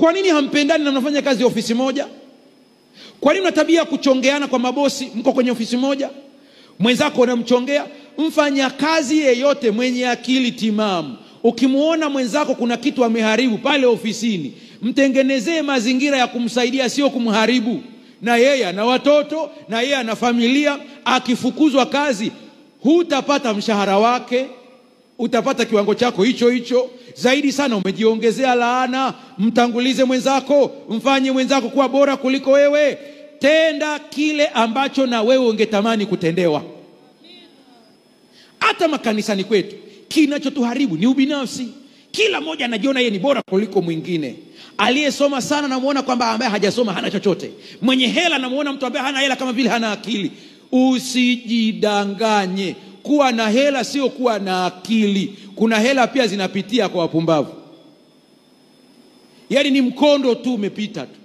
Kwa nini hampendani na mnafanya kazi ofisi moja? Kwa nini una tabia kuchongeana kwa mabosi, mko kwenye ofisi moja? Mwenzako unamchongea. Mfanya kazi yeyote mwenye akili timamu, ukimuona mwenzako kuna kitu ameharibu pale ofisini, mtengenezee mazingira ya kumsaidia, sio kumharibu. Na yeye ana watoto, na yeye ana familia. Akifukuzwa kazi, hutapata mshahara wake, utapata kiwango chako hicho hicho. Zaidi sana umejiongezea laana. Mtangulize mwenzako, mfanye mwenzako kuwa bora kuliko wewe. Tenda kile ambacho na wewe ungetamani kutendewa. Hata makanisani kwetu, kinachotuharibu ni ubinafsi. Kila mmoja anajiona yeye ni bora kuliko mwingine. Aliyesoma sana anamuona kwamba ambaye hajasoma hana chochote. Mwenye hela anamuona mtu ambaye hana hela kama vile hana akili. Usijidanganye. Kuwa na hela sio kuwa na akili. Kuna hela pia zinapitia kwa wapumbavu. Yaani ni mkondo tu umepita tu.